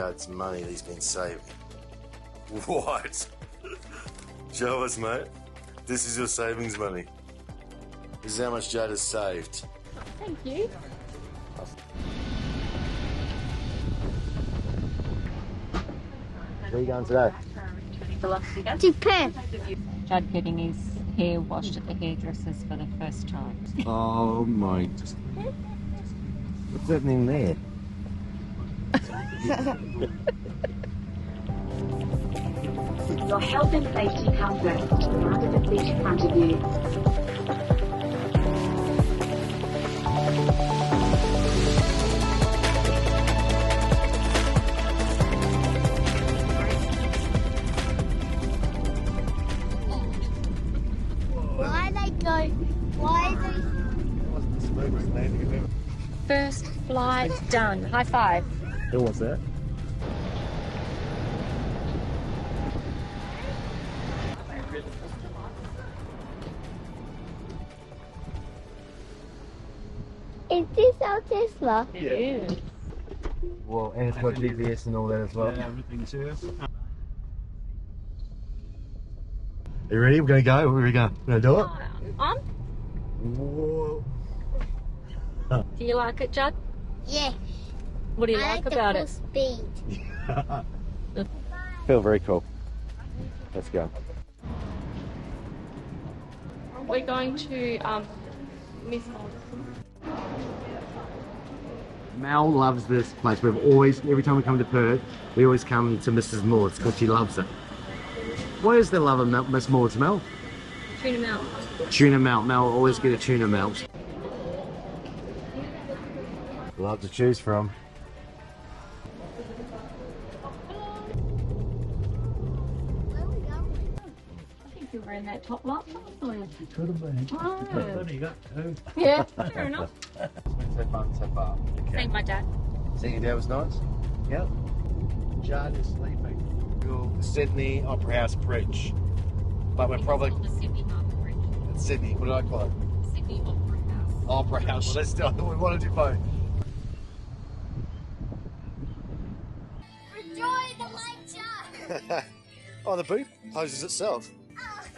Judd's money that he's been saving. What? Show us, mate. This is your savings money. This is how much Judd has saved. Thank you. Where are you going today? To Perth. Judd getting his hair washed at the hairdressers for the first time. Oh my... What's happening there? Your health and safety come first. Under the seat in front of you. Why they go? Why they? First flight done. High five. Who was that? Is this our Tesla? It is. Well, and it's got GPS and all that as well. Yeah, everything too. Are you ready? We're going to go. Where are we going? We're going to do it? On? Whoa. Do you like it, Judd? Yeah. What do you I like the about full it? speed. Feel very cool. Let's go. We're going to Miss Mel loves this place. We've always, every time we come to Perth, we always come to Mrs. Maud's because she loves it. What is the love of Miss Maud's, Mel? Tuna melt. Tuna melt. Mel will always get a tuna melt. Love to choose from. I think you were in that top lot. Could have been. Oh. You got two. Yeah, fair enough. So fun so far. Thank my dad. Seeing your dad was nice? Yep. Judd is sleeping. Sydney Opera House Bridge. But we're probably... The Sydney Harbour Bridge. It's Sydney. What did I call it? Sydney Opera House. Opera House. Well, let's do it. We want to do both. Enjoy the lecture. Oh, the booth poses itself.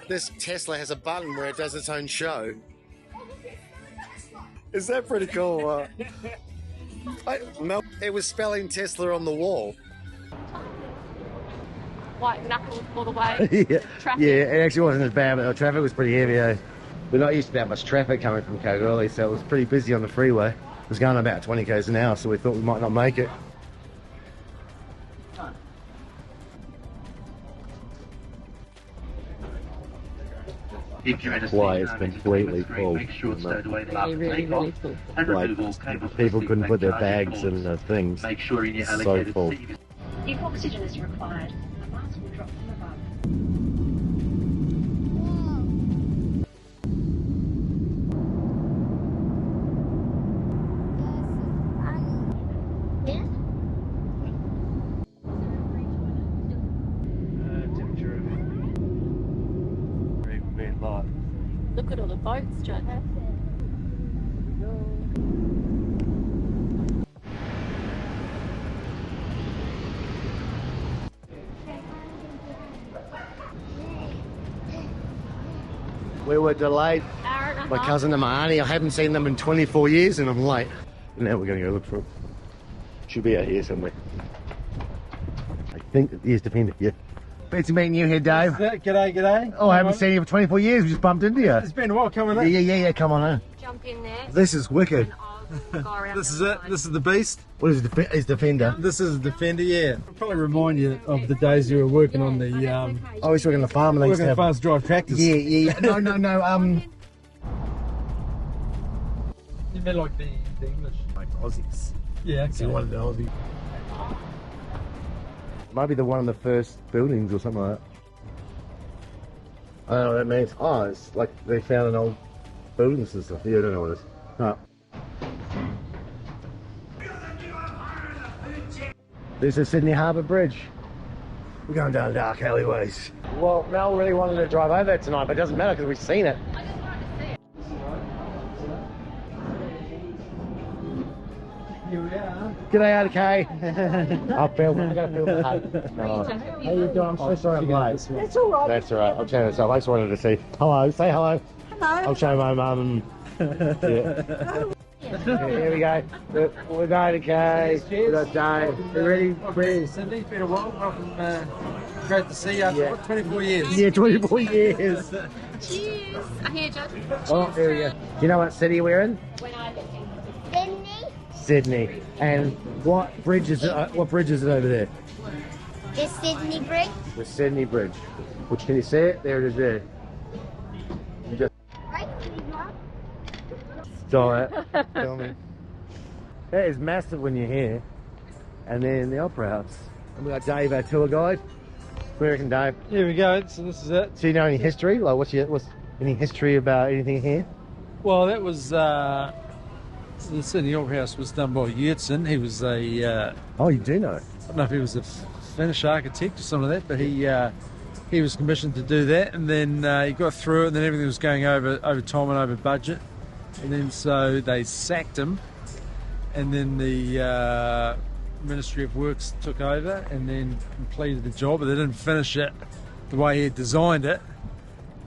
This Tesla has a button where it does its own show. Is that pretty cool? Mel, it was spelling Tesla on the wall. White knuckles all the way. Yeah, Traffic. yeah, it actually wasn't as bad, but the traffic was pretty heavy. We're not used to that much traffic coming from Kalgoorlie, so it was pretty busy on the freeway. It was going about 20 k's an hour, so we thought we might not make it. Why it's completely full. Really, really full. Like, people couldn't put their bags in the things. Make sure in your So allocated full. seat. If oxygen is required, a mask will drop from above. Yeah. Temperature very, very light. Look at all the boats, Judd. We were delayed. Hour and a My half. cousin and my auntie, I haven't seen them in 24 years and I'm late. Now we're going to go look for them. Should be out here somewhere. I think it is dependent, yeah. Fancy meeting you here, Dave. G'day, g'day. Oh, I haven't seen you for 24 years. We just bumped into you. It's been a while coming in. Yeah. Come on in. Jump in there. This is wicked. And I'll go around This is the it. side. This is the beast. What is his Defender? This is the Defender, yeah. It'll probably remind you of the days you were working on the I was working on the farm and they used working to on have... fast drive tractors. Yeah. No. You mean like the English? Like Aussies. Yeah, okay. So you wanted the Aussie. Might be the one of the first buildings or something like that. I don't know what that means. Oh, it's like they found an old buildings and stuff. Yeah, I don't know what it is. No. This is Sydney Harbour Bridge. We're going down dark alleyways. Well, Mel really wanted to drive over tonight, but it doesn't matter because we've seen it. Here we are. G'day, RDK. I'll film. I gotta film the hut. Oh. How you doing? I'm so sorry I'm late. That's all right. That's all right. I'll change myself. I just wanted to say hello. Say hello. Hello. I'll show my mum. Yeah. Here we go. We're going to RDK. We've got Dave. You ready? Perth Sydney, been a while. Welcome. Great to see you after what, 24 years. Yeah, 24 years. Cheers. I hear Judge. Oh, there we go. Do you know what city we're in? Sydney. Sydney. And what bridge is it? What bridge is it over there? The Sydney Bridge. The Sydney Bridge. Which, can you see it? There it is there. You just Right, Mom? saw it. Tell me. That is massive when you're here. And then the Opera House. And we got Dave, our tour guide. Where reckon, Dave? Here we go. So this is it. Do you know any history? Like, what's any history about anything here? Well, that was the Sydney Opera House was done by Yertsin. He was a Oh, you do know. I don't know if he was a Finnish architect or something like that, but he was commissioned to do that, and then he got through it, and then everything was going over time and over budget, and then so they sacked him, and then the Ministry of Works took over and then completed the job, but they didn't finish it the way he had designed it,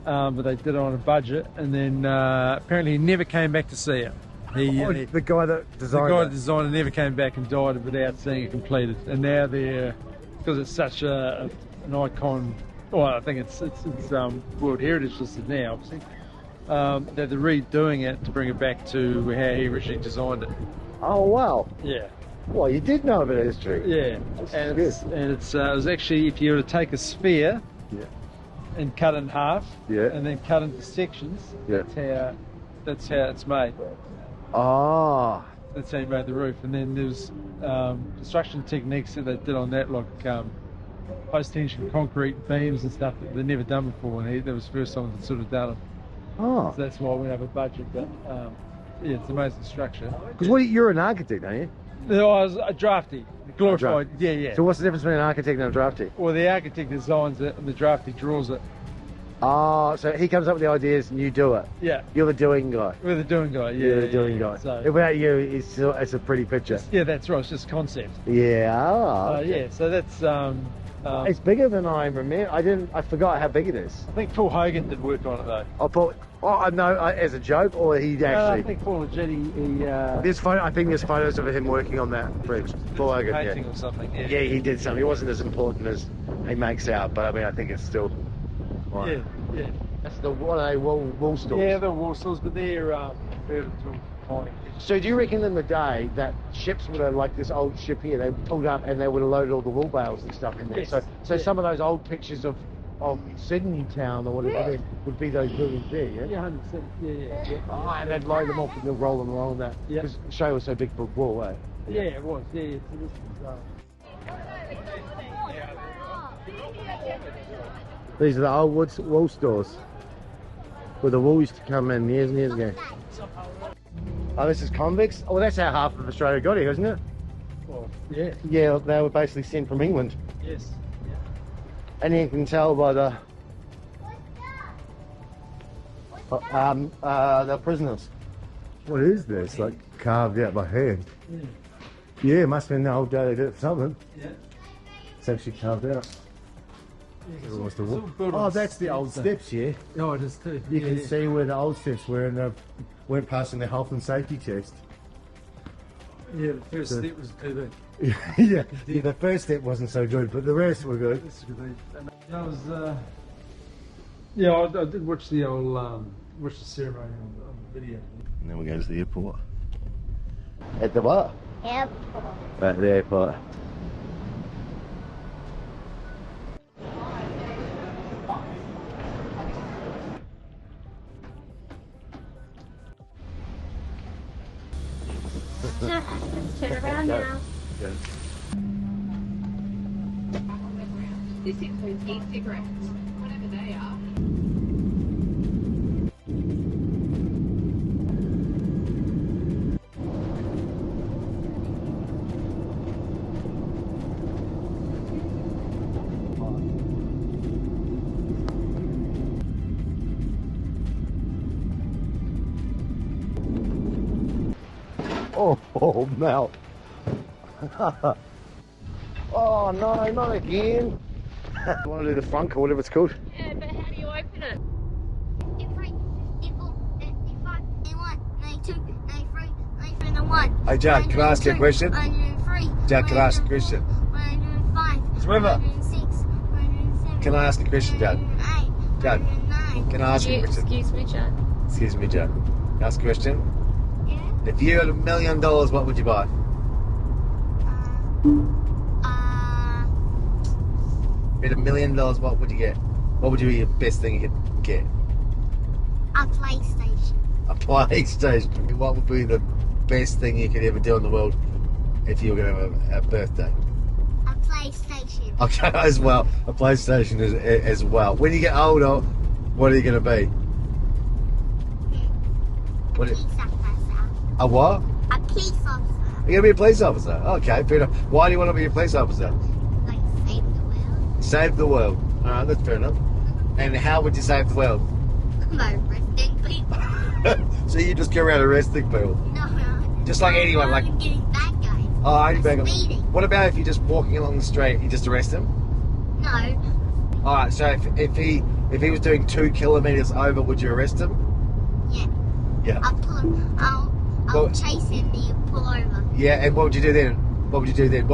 but they did it on a budget, and then apparently he never came back to see it. The guy that designed it never came back and died without seeing it completed. And now they're, because it's such an icon, well, I think it's World Heritage listed now, obviously, that they're redoing it to bring it back to how he originally designed it. Oh, wow. Yeah. Well, you did know a bit of history. Yeah. And it was actually, if you were to take a sphere Yeah. and cut it in half, Yeah. and then cut into sections, Yeah. that's how it's made. Ah. That's how you made the roof. And then there's construction techniques that they did on that, like post-tension concrete beams and stuff that they'd never done before, and that was the first time they'd sort of done it. Oh. So that's why we have a budget, but yeah, it's an amazing structure. Because you're an architect, aren't you? No, I was a drafty, glorified, yeah. So what's the difference between an architect and a drafty? Well, the architect designs it and the drafty draws it. Oh, so he comes up with the ideas and you do it. Yeah. You're the doing guy. We're the doing guy, yeah. You're the doing guy. So, without you, it's a pretty picture. yeah, that's right, it's just concept. Yeah. Oh, okay. Yeah, so that's, It's bigger than I remember. I forgot how big it is. I think Paul Hogan did work on it though. I thought, I know, as a joke, or he I actually. think Paul legit, he I think there's photos of him working on that bridge. Paul Hogan, painting yeah. or something, yeah. Yeah, he did something. It wasn't as important as he makes out, but I mean, I think it's still. Right. Yeah. That's the wall stores. Yeah, the wall stores, but they're tiny. So do you reckon in the day that ships would have, like this old ship here, they pulled up and they would have loaded all the wool bales and stuff in there? Yes. So some of those old pictures of Sydney town or whatever it would be those buildings there, yeah? Yeah, 100%. Yeah. Oh, and they'd load them off and they'll roll them along that. Yeah. Because the show was so big for wool, eh? Yeah, it was. Yeah. So this is, These are the old wool stores where the wool used to come in years and years ago. Oh, this is convicts? Oh, well, that's how half of Australia got here, isn't it? well, yeah. Yeah, they were basically sent from England. Yes. And you can tell by the prisoners. What is this? Like carved out by hand? Yeah. Yeah, it must have been the old day they did it for something. Yeah. It's actually carved out. Yeah, What's the it's wall? all built Oh, on that's the old steps, yeah. Oh, it is too. You can see where the old steps were and they weren't passing the health and safety test. Yeah, the first step was too big. yeah, the first step wasn't so good, but the rest were good. This is good. And that was, yeah, I did watch the old, watch the ceremony on the video. And then we go to the airport. At the what? Airport. At the airport. Turn around now. Good. This includes e-cigarettes, whatever they are. Oh, Mel. Oh no, not again. You want to do the front or whatever it's called? Yeah, but how do you open it? Hey Jack, can I ask you a question? Jack, can I ask you a question? It's River. Can I ask a question, Jack? Jack, can I ask you a question? Excuse me, Jack. Excuse me, Jack. Can I ask a question? Yeah. If you had $1 million, what would you buy? If you had $1 million, what would you get? What would be your best thing you could get? A PlayStation. A PlayStation. What would be the best thing you could ever do in the world if you were going to have a birthday? A PlayStation. Okay, as well. A PlayStation as well. When you get older, what are you going to be? A police officer. A what? A police officer. You're going to be a police officer. Okay, fair enough. Why do you want to be a police officer? Like save the world. Save the world. Alright, that's fair enough. And how would you save the world? By arresting people. So you just go around arresting people? No. Just like anyone, like... I'm getting bad guys. Oh, I'm back on. Speeding. What about if you're just walking along the street, you just arrest him? No. Alright, so if he was doing 2 kilometres over, would you arrest him? Yeah. Yeah. I'll Well- chase him and pull over. Yeah, and what would you do then? What would you do then?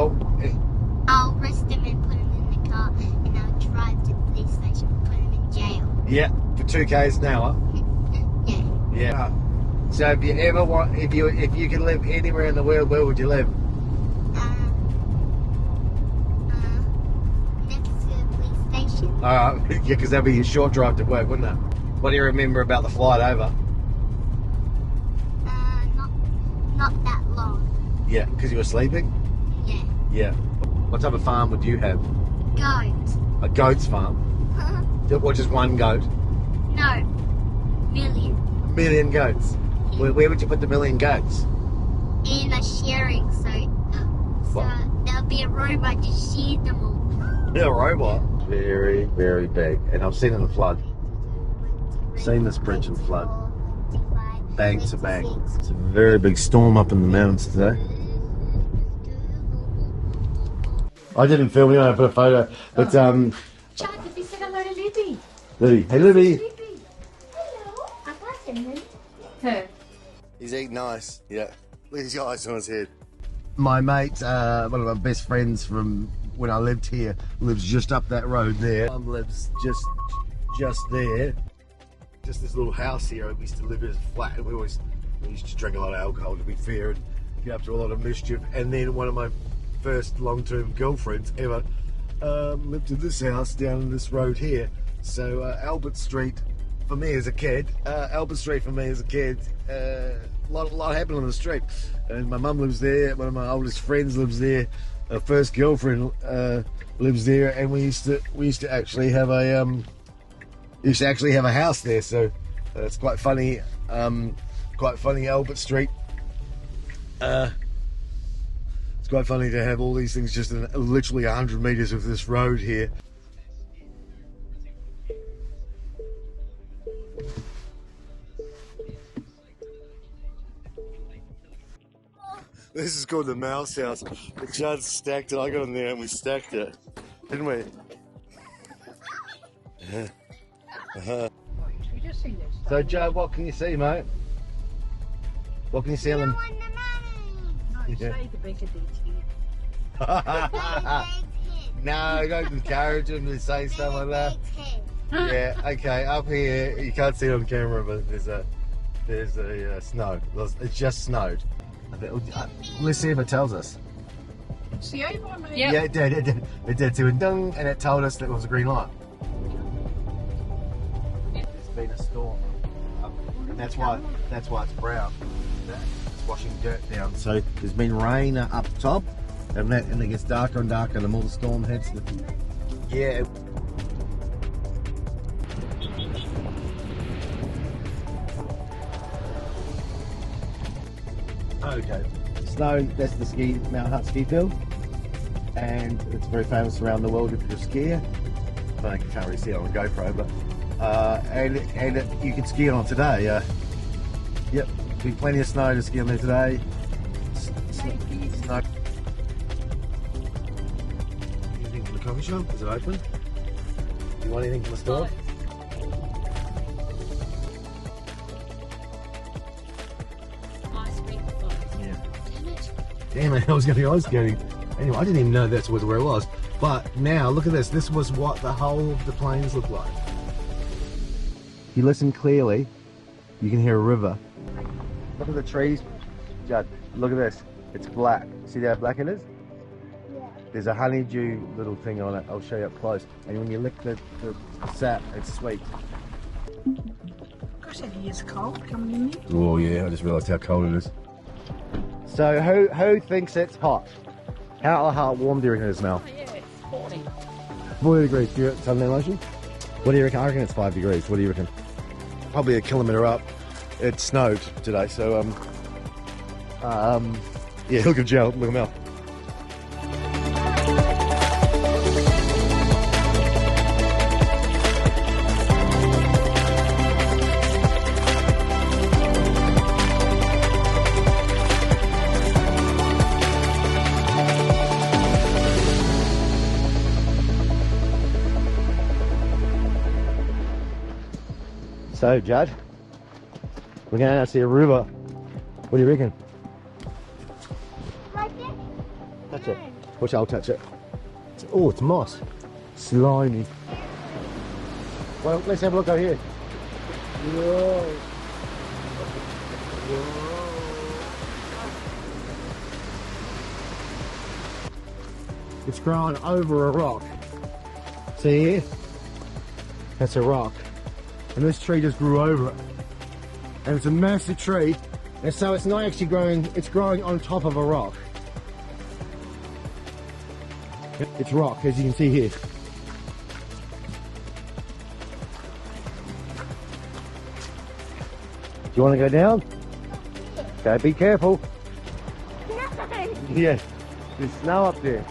I'll arrest him and put him in the car, and I'll drive to the police station and put him in jail. Yeah, for 2 k's an hour. Yeah. Yeah. So if you ever want, if you could live anywhere in the world, where would you live? Next to the police station. Yeah, because that'd be a short drive to work, wouldn't it? What do you remember about the flight over? Not that long. Yeah, because you were sleeping? Yeah. Yeah. What type of farm would you have? Goat. A goat's farm? Or just one goat? No. Million. 1 million goats? Where would you put the 1 million goats? In a shearing, so there'll be a robot to shear them all. A robot? Very, very big. And I've seen it in the flood. Seen this bridge in flood. Bank to bank. It's a very big storm up in the mountains today. I didn't film it, I put a photo. But, Jack, if you said hello to Libby. Libby. Hey, Libby. Hello. I'm watching. Her. He's eating ice. Yeah. Look, he's got ice on his head. My mate, one of my best friends from when I lived here, lives just up that road there. Mum lives just there. Just this little house here. We used to live in a flat, and we used to drink a lot of alcohol, to be fair, and get up to a lot of mischief. And then one of my first long-term girlfriends ever lived in this house down in this road here. So Albert Street for me as a kid, a lot happened on the street. And my mum lives there. One of my oldest friends lives there. Her first girlfriend lives there, and we used to actually have a house there. So it's quite funny. Albert Street. It's quite funny to have all these things just in literally 100 metres of this road here. This is called the Mouse House. The Judd stacked it. I got in there and we stacked it, didn't we? So, Joe, what can you see, mate? What can you see on them? No, don't encourage them to say stuff like that. Yeah, okay, up here, you can't see it on camera, but there's a snow. It's just snowed. Let's see if it tells us. Yep. Yeah, it did. It did too. And it told us that it was a green light. There's been a storm, and that's why it's brown. It's washing dirt down. So there's been rain up top, and it gets darker and darker the more the storm hits. Yeah. Okay. Snow, that's the Mount Hutt ski field, and it's very famous around the world if you're a skier. I don't think you can't really see it on a GoPro, but and you can ski on today. Yep, been plenty of snow to ski on there today. Snow. coffee shop? Is it open? You want anything from the store? Yeah. Damn it, I was going ice skating. Anyway, I didn't even know that's where it was. But now, look at this. This was what the whole of the plains looked like. If you listen clearly, you can hear a river. Look at the trees, Judd. Look at this. It's black. See how black it is? Yeah. There's a honeydew little thing on it. I'll show you up close. And when you lick the sap, it's sweet. Gosh, it is cold coming in here. Oh yeah, I just realised how cold it is. So who thinks it's hot? How warm do you reckon it smells? Oh, yeah, it's 40. 40 degrees. Do you suntan lotion? What do you reckon? I reckon it's 5 degrees. What do you reckon? Probably a kilometre up. It snowed today, so yeah, look at Joe, look at Mel. So, Judd, we're going to see a river. What do you reckon? Right there? Touch it. Watch, I'll touch it. Oh, it's moss. Slimy. Well, let's have a look over here. Whoa. Whoa. It's growing over a rock. See here? That's a rock. And this tree just grew over it. And it's a massive tree. And so it's not actually growing, it's growing on top of a rock. It's rock, as you can see here. Do you want to go down? Okay, be careful. No. Yeah, there's snow up there.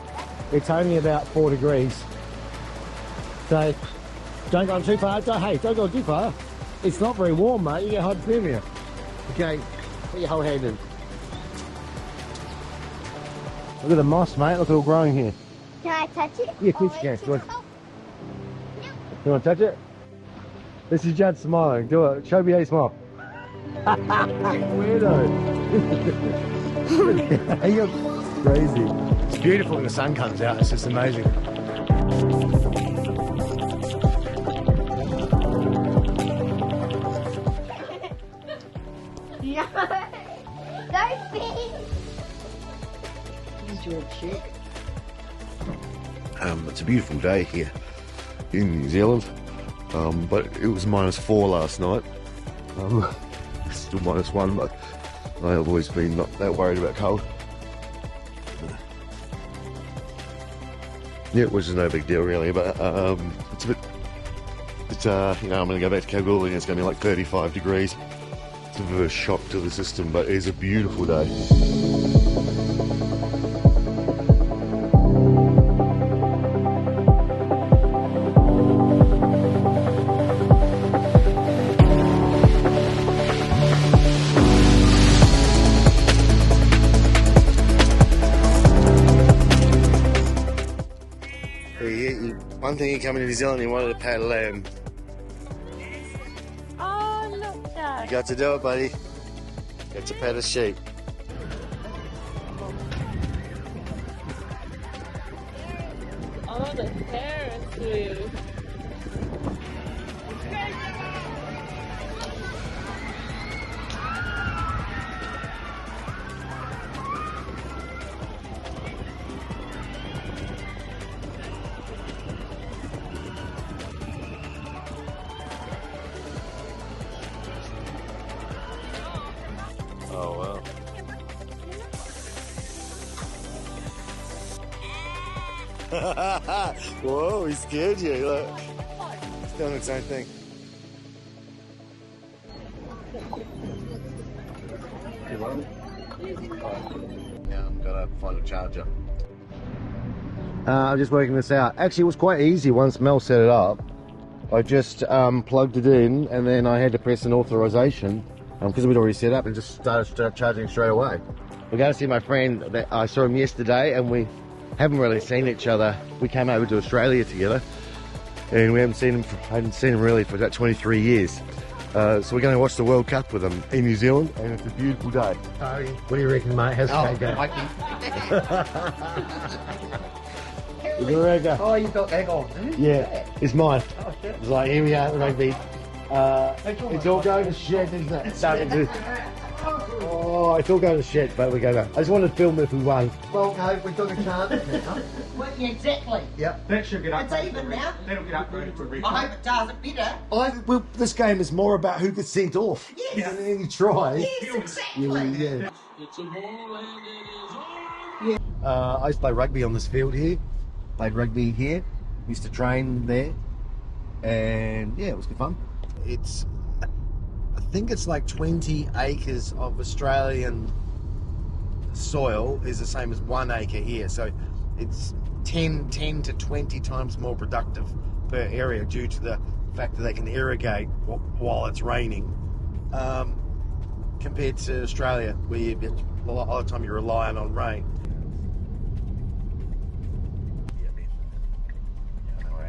It's only about 4 degrees. So, don't go too far. Don't go too far. It's not very warm, mate. You get hypothermia. Okay, put your whole hand in. Look at the moss, mate. Look at it all growing here. Can I touch it? Yeah, please can. You want to touch it? This is Judd smiling. Do it. Show me how you smile. Weirdo. You're crazy. It's beautiful when the sun comes out. It's just amazing. No. Don't be. It's a beautiful day here in New Zealand, but it was -4 last night. Still -1, but I've always been not that worried about cold. Yeah, which is no big deal really, but it's a bit. It's you know, I'm going to go back to Kalgoorlie and it's going to be like 35 degrees. It's a bit of a shock to the system, but it is a beautiful day. One thing you come into New Zealand, you wanted to pet a lamb. Oh, look, Dad. You got to do it, buddy. Got to pet a sheep. Oh, the hair is blue. Oh, wow. Whoa, he scared you, look. It's doing its own thing. Now I'm gonna find a charger. I'm just working this out. Actually, it was quite easy once Mel set it up. I just plugged it in and then I had to press an authorization because we'd already set up and just started charging straight away. We're going to see my friend. I saw him yesterday and we haven't really seen each other. We came over to Australia together, and we hadn't seen him really for about 23 years. So we're going to watch the World Cup with him in New Zealand, and it's a beautiful day. What do you reckon, mate? How's it going? Oh, you got egg on? Yeah, it's mine. Oh, shit. It's like, here we are at the rugby. It's all going to shit, isn't it? Oh, it's all going to shit, but we're going to. I just wanted to film if we won. Well, no, we took a chance. Well, yeah, exactly. Yep. That should get up. It's even now. That'll get upgraded to a replay. I hope it does it better. Well, this game is more about who gets sent off. Yes. And then you try. Yes, exactly. Yeah. I used to play rugby on this field here. Played rugby here. Used to train there. And yeah, it was good fun. I think it's like 20 acres of Australian soil is the same as 1 acre here. So it's 10 to 20 times more productive per area due to the fact that they can irrigate while it's raining, compared to Australia, where a lot of the time you're relying on rain. Yeah, man. Yeah, I know where I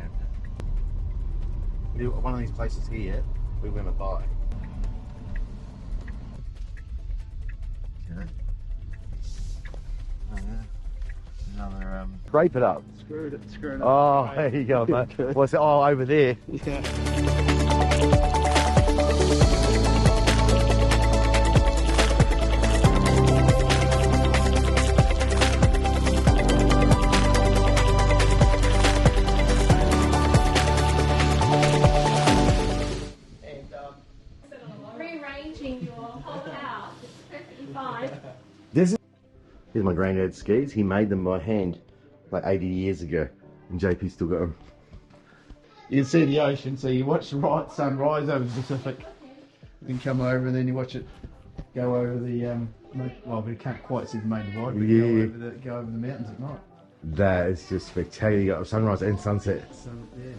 am. One of these places here, we're going to buy. Another scrape it up. Screw it up. Oh, there you go, mate. What's it? Oh, over there. Yeah. Rearranging your whole house. It's perfectly fine. Here's my granddad's skis. He made them by hand like 80 years ago, and JP still got them. You can see the ocean, so you watch the sun rise over the Pacific, then come over, and then you watch it go over the, well, we can't quite see the main divide, but Yeah. go over the mountains at night. That is just spectacular. You got sunrise and sunset. So, yeah.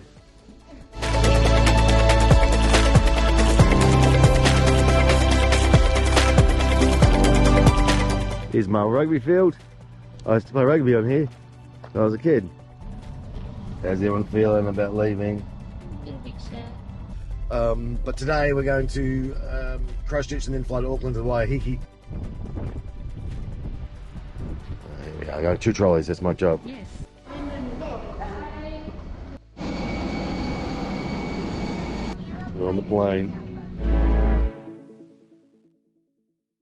Here's my rugby field. I used to play rugby on here when I was a kid. How's everyone feeling about leaving? Bit of extra. But today we're going to Christchurch and then fly to Auckland to WAIHEKE. Here we are. I got 2 trolleys. That's my job. Yes. We're on the plane.